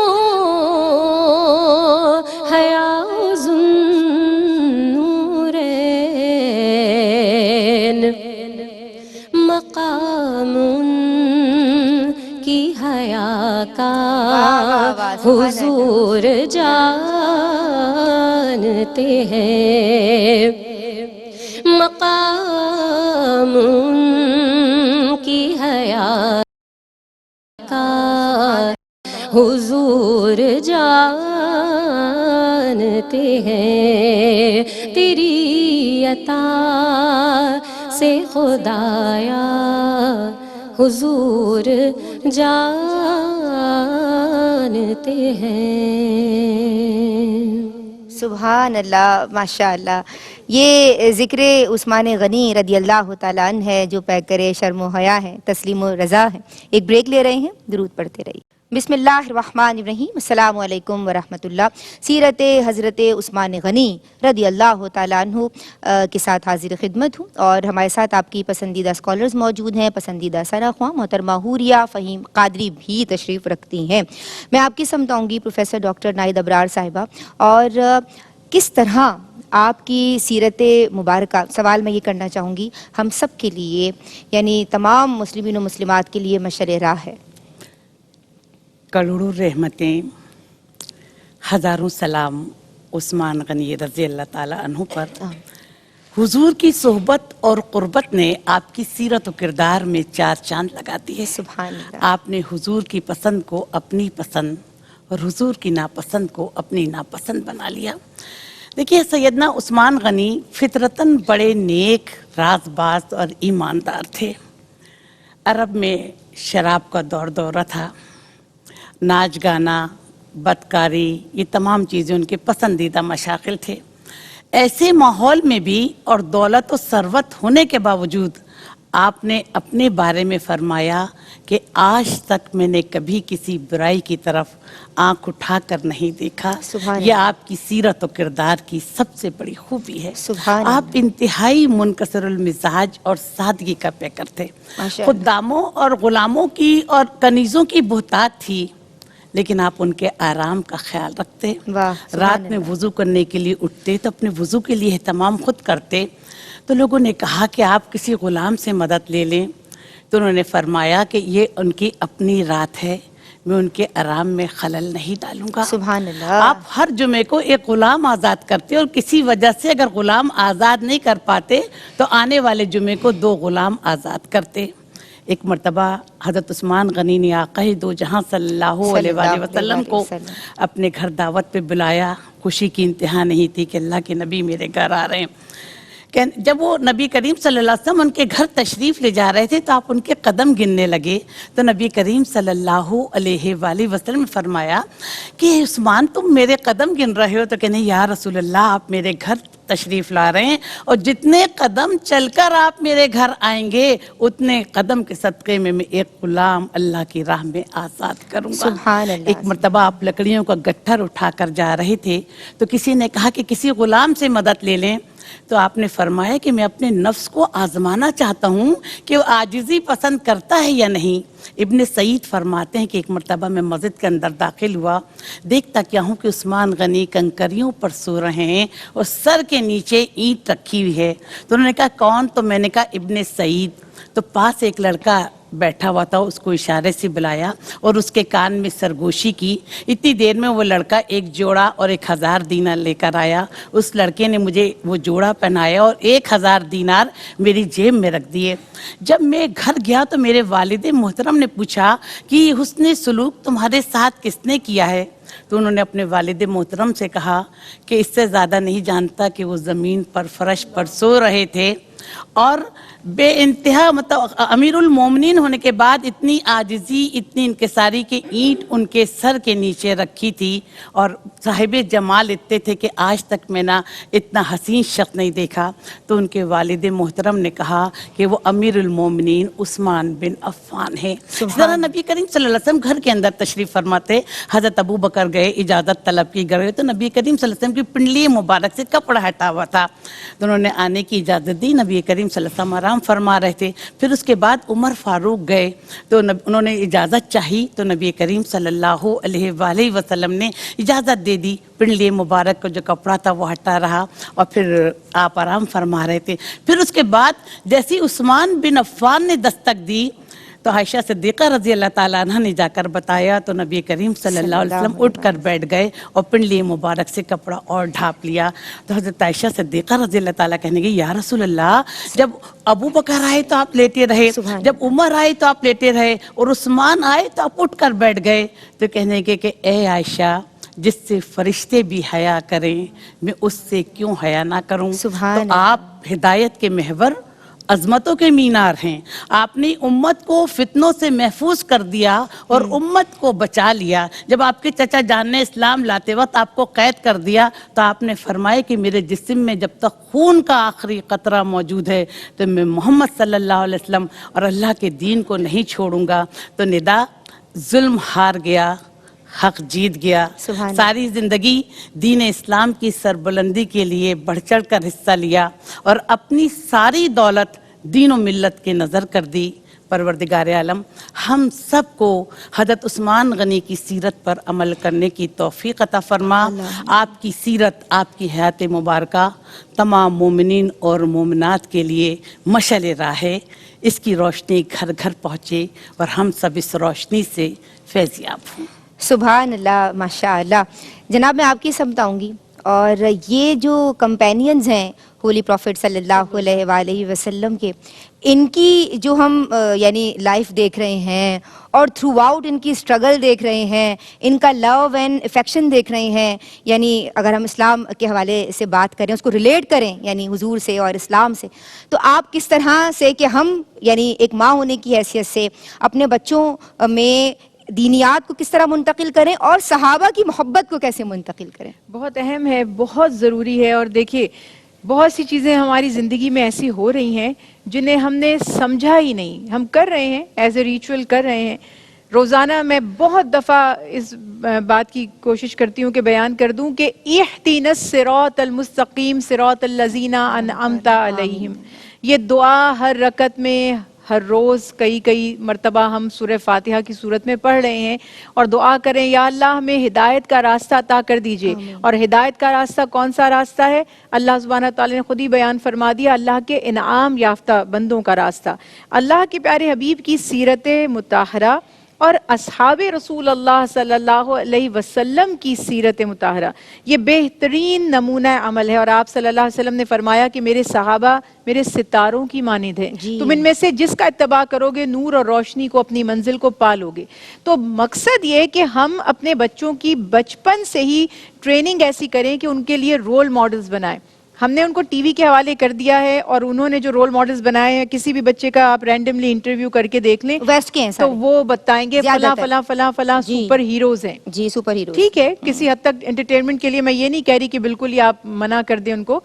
حیا ذوالنورین، مقام ان کی حیا کا حضور جانتے ہیں، مقام ان کی حیا کا حضور جانتے ہیں، تیری عطا سے خدایا حضور جانتے ہیں۔ سبحان اللہ، ماشاء اللہ۔ یہ ذکر عثمان غنی رضی اللہ تعالیٰ عنہ ہے جو پیکر شرم و حیا ہے، تسلیم و رضا ہے۔ ایک بریک لے رہے ہیں، درود پڑھتے رہیے۔ بسم اللہ الرحمن الرحیم، السلام علیکم ورحمۃ اللہ۔ سیرت حضرت عثمان غنی رضی اللہ تعالیٰ عنہ کے ساتھ حاضر خدمت ہوں، اور ہمارے ساتھ آپ کی پسندیدہ اسکالرز موجود ہیں، پسندیدہ ثنا خواں محترمہ حوریہ فہیم قادری بھی تشریف رکھتی ہیں۔ میں آپ کی سمت آؤں گی پروفیسر ڈاکٹر ناہید ابرار صاحبہ، اور کس طرح آپ کی سیرت مبارکہ، سوال میں یہ کرنا چاہوں گی ہم سب کے لیے، یعنی تمام مسلمین و مسلمات کے لیے مشعل راہ ہے۔ کروڑوں رحمتیں، ہزاروں سلام عثمان غنی رضی اللہ تعالیٰ عنہ پر۔ حضور کی صحبت اور قربت نے آپ کی سیرت و کردار میں چار چاند لگا دیے۔ سبحان اللہ۔ آپ نے حضور کی پسند کو اپنی پسند اور حضور کی ناپسند کو اپنی ناپسند بنا لیا۔ دیکھیے، سیدنا عثمان غنی فطرتاً بڑے نیک، راز باز اور ایماندار تھے۔ عرب میں شراب کا دور دورہ تھا، ناچ گانا، بدکاری، یہ تمام چیزیں ان کے پسندیدہ مشاغل تھے۔ ایسے ماحول میں بھی اور دولت و ثروت ہونے کے باوجود آپ نے اپنے بارے میں فرمایا کہ آج تک میں نے کبھی کسی برائی کی طرف آنکھ اٹھا کر نہیں دیکھا. سبحان یہ اللہ. آپ کی سیرت و کردار کی سب سے بڑی خوبی ہے. سبحان آپ انتہائی منکسر المزاج اور سادگی کا پیکر تھے. ماشاء اللہ. خداموں اور غلاموں کی اور کنیزوں کی بہتات تھی، لیکن آپ ان کے آرام کا خیال رکھتے. واہ، سبحان رات میں اللہ. وضو کرنے کے لیے اٹھتے تو اپنے وضو کے لیے اہتمام خود کرتے. تو لوگوں نے کہا کہ آپ کسی غلام سے مدد لے لیں، تو انہوں نے فرمایا کہ یہ ان کی اپنی رات ہے، میں ان کے آرام میں خلل نہیں ڈالوں گا. سبحان اللہ. آپ ہر جمعے کو ایک غلام آزاد کرتے اور کسی وجہ سے اگر غلام آزاد نہیں کر پاتے تو آنے والے جمعے کو 2 غلام آزاد کرتے. ایک مرتبہ حضرت عثمان غنی نے آقا دو جہاں صلی اللہ علیہ وآلہ وسلم کو اپنے گھر دعوت پہ بلایا. خوشی کی انتہا نہیں تھی کہ اللہ کے نبی میرے گھر آ رہے ہیں. جب وہ نبی کریم صلی اللہ علیہ وسلم ان کے گھر تشریف لے جا رہے تھے تو آپ ان کے قدم گننے لگے. تو نبی کریم صلی اللہ علیہ وآلہ وسلم نے فرمایا کہ عثمان تم میرے قدم گن رہے ہو؟ تو کہنے یا رسول اللہ آپ میرے گھر تشریف لا رہے ہیں اور جتنے قدم چل کر آپ میرے گھر آئیں گے اتنے قدم کے صدقے میں ایک غلام اللہ کی راہ میں آزاد کروں گا. سبحان اللہ. ایک مرتبہ آپ لکڑیوں کا گٹھر اٹھا کر جا رہے تھے تو کسی نے کہا کہ کسی غلام سے مدد لے لیں. تو آپ نے فرمایا کہ میں اپنے نفس کو آزمانا چاہتا ہوں کہ وہ عاجزی پسند کرتا ہے یا نہیں. ابن سعید فرماتے ہیں کہ ایک مرتبہ میں مسجد کے اندر داخل ہوا، دیکھتا کیا ہوں کہ عثمان غنی کنکریوں پر سو رہے ہیں اور سر کے نیچے اینٹ رکھی ہوئی ہے. تو انہوں نے کہا کون؟ تو میں نے کہا ابن سعید. تو پاس ایک لڑکا بیٹھا ہوا تھا، اس کو اشارے سے بلایا اور اس کے کان میں سرگوشی کی. اتنی دیر میں وہ لڑکا ایک جوڑا اور 1000 دینار لے کر آیا. اس لڑکے نے مجھے وہ جوڑا پہنایا اور 1000 دینار میری جیب میں رکھ دیے. جب میں گھر گیا تو میرے والد محترم نے پوچھا کہ یہ حسن سلوک تمہارے ساتھ کس نے کیا ہے؟ تو انہوں نے اپنے والد محترم سے کہا کہ اس سے زیادہ نہیں جانتا کہ وہ زمین پر فرش پر سو رہے تھے اور بے انتہا مطلب امیر المومنین ہونے کے بعد اتنی عاجزی اتنی انکساری کی اینٹ ان کے سر کے نیچے رکھی تھی اور صاحب جمال اتنے تھے کہ آج تک میں نہ اتنا حسین شخص نہیں دیکھا. تو ان کے والد محترم نے کہا کہ وہ امیر المومنین عثمان بن عفان ہے. ذرا نبی کریم صلی اللہ علیہ وسلم گھر کے اندر تشریف فرماتے. حضرت ابو بکر گئے اجازت طلب کی گئے تو نبی کریم صلی اللہ علیہ وسلم کی پنڈلی مبارک سے کپڑا ہٹا ہوا تھا. تو انہوں نے آنے کی اجازت دی. نبی کریم صلی اللہ علیہ وسلم آرام فرما رہے تھے. پھر اس کے بعد عمر فاروق گئے تو انہوں نے اجازت چاہی تو نبی کریم صلی اللہ علیہ وآلہ وسلم نے اجازت دے دی. پنڈلی مبارک کا جو کپڑا تھا وہ ہٹا رہا اور پھر آپ آرام فرما رہے تھے. پھر اس کے بعد جیسی عثمان بن عفان نے دستک دی تو عائشہ صدیقہ رضی اللہ تعالیٰ عنہ نے جا کر بتایا تو نبی کریم صلی اللہ علیہ وسلم اٹھ کر بیٹھ گئے اور پنڈلی مبارک سے کپڑا اور ڈھانپ لیا. تو حضرت عائشہ صدیقہ رضی اللہ تعالیٰ کہنے گی یا رسول اللہ جب ابو بکر آئے تو آپ لیٹے رہے، جب عمر آئے تو آپ لیٹے رہے اور عثمان آئے تو آپ اٹھ کر بیٹھ گئے. تو کہنے گے کہ اے عائشہ جس سے فرشتے بھی حیا کریں میں اس سے کیوں حیا نہ کروں. تو آپ ہدایت کے محور عظمتوں کے مینار ہیں. آپ نے امت کو فتنوں سے محفوظ کر دیا اور امت کو بچا لیا. جب آپ کے چچا جان نے اسلام لاتے وقت آپ کو قید کر دیا تو آپ نے فرمایا کہ میرے جسم میں جب تک خون کا آخری قطرہ موجود ہے تو میں محمد صلی اللہ علیہ وسلم اور اللہ کے دین کو نہیں چھوڑوں گا. تو ندا ظلم ہار گیا، حق جیت گیا. ساری زندگی دین اسلام کی سربلندی کے لیے بڑھ چڑھ کر حصہ لیا اور اپنی ساری دولت دین و ملت کے نظر کر دی. پروردگار عالم ہم سب کو حضرت عثمان غنی کی سیرت پر عمل کرنے کی توفیق عطا فرما. آپ کی سیرت، آپ کی حیات مبارکہ تمام مومنین اور مومنات کے لیے مشعل راہ ہے. اس کی روشنی گھر گھر پہنچے اور ہم سب اس روشنی سے فیضیاب ہوں. سبحان اللہ، ماشاء اللہ. جناب میں آپ کی سمجھاؤں گی اور یہ جو کمپینینز ہیں ہولی پروفٹ صلی اللہ علیہ وآلہ وسلم کے، ان کی جو ہم یعنی لائف دیکھ رہے ہیں اور تھرو آؤٹ ان کی اسٹرگل دیکھ رہے ہیں، ان کا لو اینڈ افیکشن دیکھ رہے ہیں. یعنی اگر ہم اسلام کے حوالے سے بات کریں، اس کو ریلیٹ کریں یعنی حضور سے اور اسلام سے، تو آپ کس طرح سے کہ ہم یعنی ایک ماں ہونے کی حیثیت سے اپنے بچوں میں دینیات کو کس طرح منتقل کریں اور صحابہ کی محبت کو کیسے منتقل کریں؟ بہت اہم ہے، بہت ضروری ہے. اور دیکھیے بہت سی چیزیں ہماری زندگی میں ایسی ہو رہی ہیں جنہیں ہم نے سمجھا ہی نہیں. ہم کر رہے ہیں ایز اے ریچول کر رہے ہیں. روزانہ میں بہت دفعہ اس بات کی کوشش کرتی ہوں کہ بیان کر دوں کہ اہدنا الصراط المستقیم صراط الذین انعمت علیہم. یہ دعا ہر رکعت میں ہر روز کئی مرتبہ ہم سورہ فاتحہ کی صورت میں پڑھ رہے ہیں اور دعا کریں یا اللہ ہمیں ہدایت کا راستہ عطا کر دیجئے. اور ہدایت کا راستہ کون سا راستہ ہے؟ اللہ سبحانہ تعالیٰ نے خود ہی بیان فرما دیا، اللہ کے انعام یافتہ بندوں کا راستہ. اللہ کے پیارے حبیب کی سیرت مطہرہ اور اصحاب رسول اللہ صلی اللہ علیہ وسلم کی سیرت مطہرہ یہ بہترین نمونہ عمل ہے. اور آپ صلی اللہ علیہ وسلم نے فرمایا کہ میرے صحابہ میرے ستاروں کی مانند ہیں. تم ان میں سے جس کا اتباع کرو گے نور اور روشنی کو اپنی منزل کو پالو گے. تو مقصد یہ کہ ہم اپنے بچوں کی بچپن سے ہی ٹریننگ ایسی کریں کہ ان کے لیے رول ماڈلز بنائیں. ہم نے ان کو ٹی وی کے حوالے کر دیا ہے اور انہوں نے جو رول ماڈلز بنائے ہیں، کسی بھی بچے کا آپ رینڈملی انٹرویو کر کے دیکھ لیں ویسٹ کے ہیں تو وہ بتائیں گے فلاں جی. سپر ہیروز ہیں. جی سپر ہیرو. ٹھیک ہے، کسی حد تک انٹرٹینمنٹ کے لیے میں یہ نہیں کہہ رہی کہ بالکل ہی آپ منع کر دیں ان کو،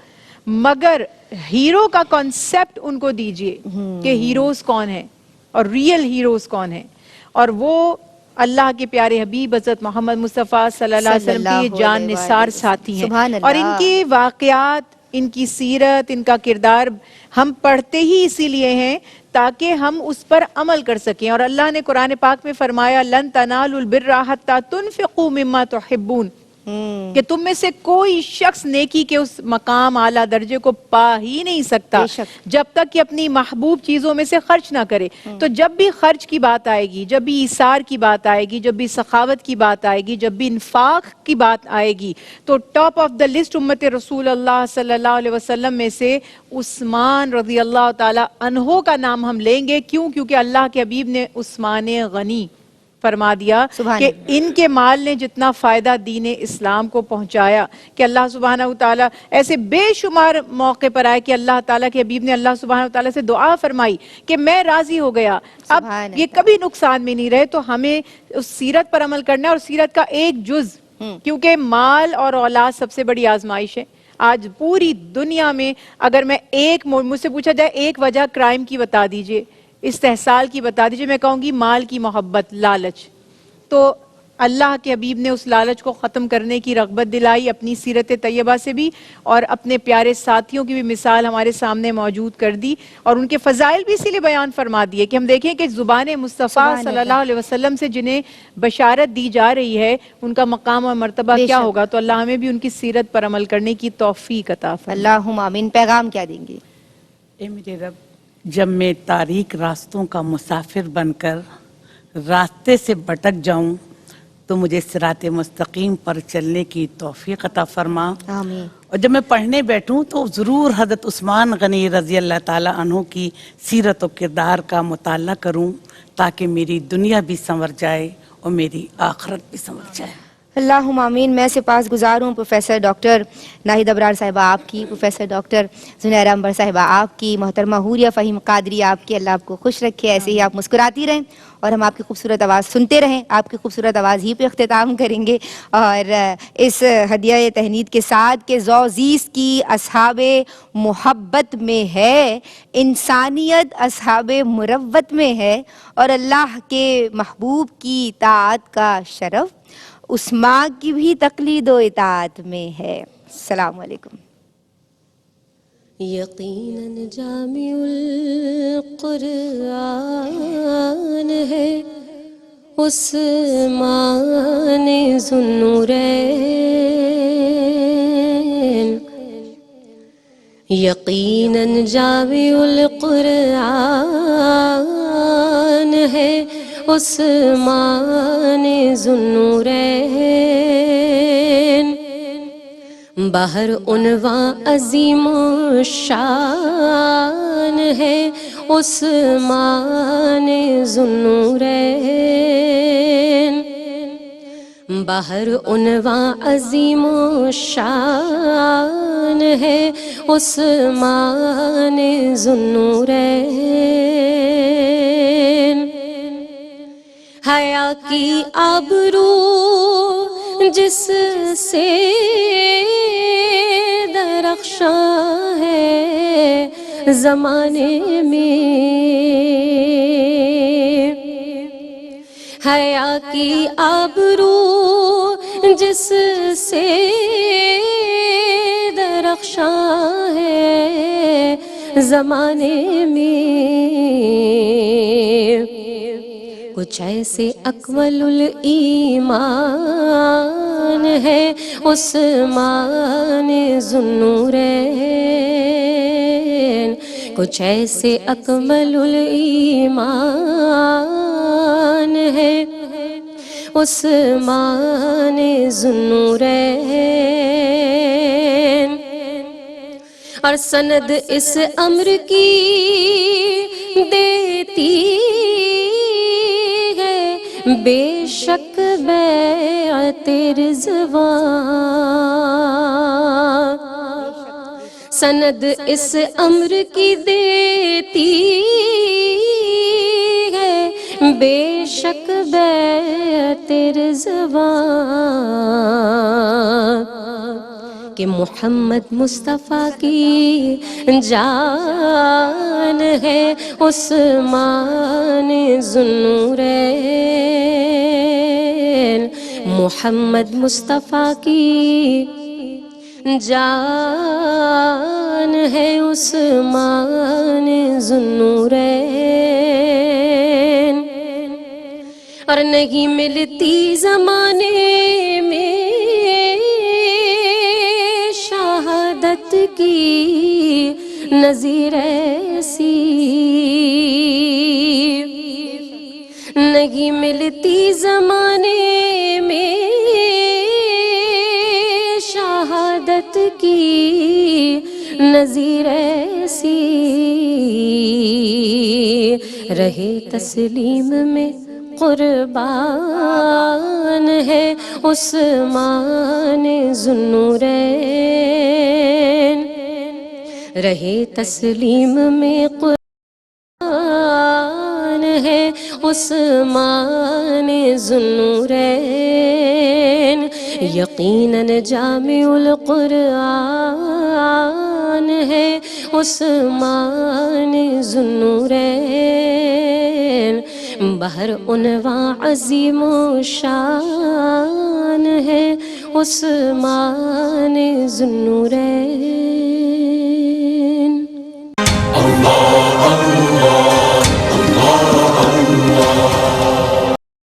مگر ہیرو کا کانسیپٹ ان کو دیجئے کہ ہیروز کون ہیں اور ریئل ہیروز کون ہیں. اور وہ اللہ کے پیارے حبیب حضرت محمد مصطفیٰ صلی اللہ علیہ وسلم کے جان نثار ساتھی ہیں. اور ان کے واقعات، ان کی سیرت، ان کا کردار ہم پڑھتے ہی اسی لیے ہیں تاکہ ہم اس پر عمل کر سکیں. اور اللہ نے قرآن پاک میں فرمایا لن تنالوا البر حتى تنفقوا مما تحبون، کہ تم میں سے کوئی شخص نیکی کے اس مقام اعلیٰ درجے کو پا ہی نہیں سکتا جب تک کہ اپنی محبوب چیزوں میں سے خرچ نہ کرے. تو جب بھی خرچ کی بات آئے گی، جب بھی ایثار کی بات آئے گی، جب بھی سخاوت کی بات آئے گی، جب بھی انفاق کی بات آئے گی، تو ٹاپ آف دا لسٹ امت رسول اللہ صلی اللہ علیہ وسلم میں سے عثمان رضی اللہ تعالی عنہ کا نام ہم لیں گے. کیوں؟ کیونکہ اللہ کے حبیب نے عثمان غنی فرما دیا کہ ان کے مال نے جتنا فائدہ دین اسلام کو پہنچایا کہ اللہ سبحانہ وتعالیٰ ایسے بے شمار موقع پر آئے کہ اللہ تعالیٰ کے حبیب نے اللہ سبحانہ وتعالیٰ سے دعا فرمائی کہ میں راضی ہو گیا، اب یہ کبھی نقصان میں نہیں رہے. تو ہمیں اس سیرت پر عمل کرنا ہے اور سیرت کا ایک جز، کیونکہ مال اور اولاد سب سے بڑی آزمائش ہے. آج پوری دنیا میں اگر میں مجھ سے پوچھا جائے ایک وجہ کرائم کی بتا دیجئے، استحصال کی بتا دیجئے، میں کہوں گی مال کی محبت، لالچ. تو اللہ کے حبیب نے اس لالچ کو ختم کرنے کی رغبت دلائی اپنی سیرت طیبہ سے بھی، اور اپنے پیارے ساتھیوں کی بھی مثال ہمارے سامنے موجود کر دی اور ان کے فضائل بھی اسی لیے بیان فرما دیے کہ ہم دیکھیں کہ زبان مصطفیٰ صلی اللہ علیہ وسلم سے جنہیں بشارت دی جا رہی ہے ان کا مقام اور مرتبہ کیا ہوگا. تو اللہ ہمیں بھی ان کی سیرت پر عمل کرنے کی توفیق عطا فرمائے. اللہم آمین. پیغام کیا دیں گے؟ اے میرے رب، جب میں تاریک راستوں کا مسافر بن کر راستے سے بھٹک جاؤں تو مجھے صراط مستقیم پر چلنے کی توفیق عطا فرما. آمین. اور جب میں پڑھنے بیٹھوں تو ضرور حضرت عثمان غنی رضی اللہ تعالیٰ عنہ کی سیرت و کردار کا مطالعہ کروں تاکہ میری دنیا بھی سنور جائے اور میری آخرت بھی سنور جائے. اللہم آمین. میں سپاس گزار ہوں پروفیسر ڈاکٹر ناہید ابرار صاحبہ آپ کی، پروفیسر ڈاکٹر زنیرہ انبر صاحبہ آپ کی، محترمہ حوریہ فہیم قادری آپ کی. اللہ آپ کو خوش رکھے، ایسے ہی آپ مسکراتی رہیں اور ہم آپ کی خوبصورت آواز سنتے رہیں. آپ کی خوبصورت آواز ہی پہ اختتام کریں گے اور اس ہدیہ تہنید کے ساتھ کہ ذوزیز کی اصحاب محبت میں ہے، انسانیت اصحاب مروت میں ہے، اور اللہ کے محبوب کی اطاعت کا شرف عثمان کی بھی تقلید و اطاعت میں ہے. السلام علیکم. یقیناً جامع القرآن ہے عثمان ذو النورین، یقیناً جامع القرآن ہے عثمان ذو النورین، بہر عنواں عظیم الشان ہے عثمان ذو النورین، بہر عنواں عظیم الشان ہے عثمان ذو النورین، حیا کی آبرو جس سے درخشاں ہے زمانے میں، حیا کی آبرو جس سے درخشاں ہے زمانے میں، کچھ ایسے اکمل الایمان ہے عثمان ذو النورین، کچھ ایسے اکمل الایمان ہے عثمان ذو النورین، اور سند اس امر کی دیتی ہے بے شک بیعت رضوان، سند اس امر کی دیتی ہے بے شک بیعت رضوان، کہ محمد مصطفیٰ کی جان ہے عثمان ذو النورین، محمد مصطفیٰ کی جان ہے عثمان ذو النورین، اور نہیں ملتی زمانے میں شہادت کی نظیر ایسی، نہیں ملتی زمانے میں شہادت کی نظیر ایسی، رہے تسلیم میں قربان ہے عثمان ذو النورین، رہے تسلیم میں قربان ہے عثمان ذو النورین، یقیناً جامع القرآن ہے عثمان ذو النورین، بہر عنواں عظیم و شان ہے عثمان ذو النورین۔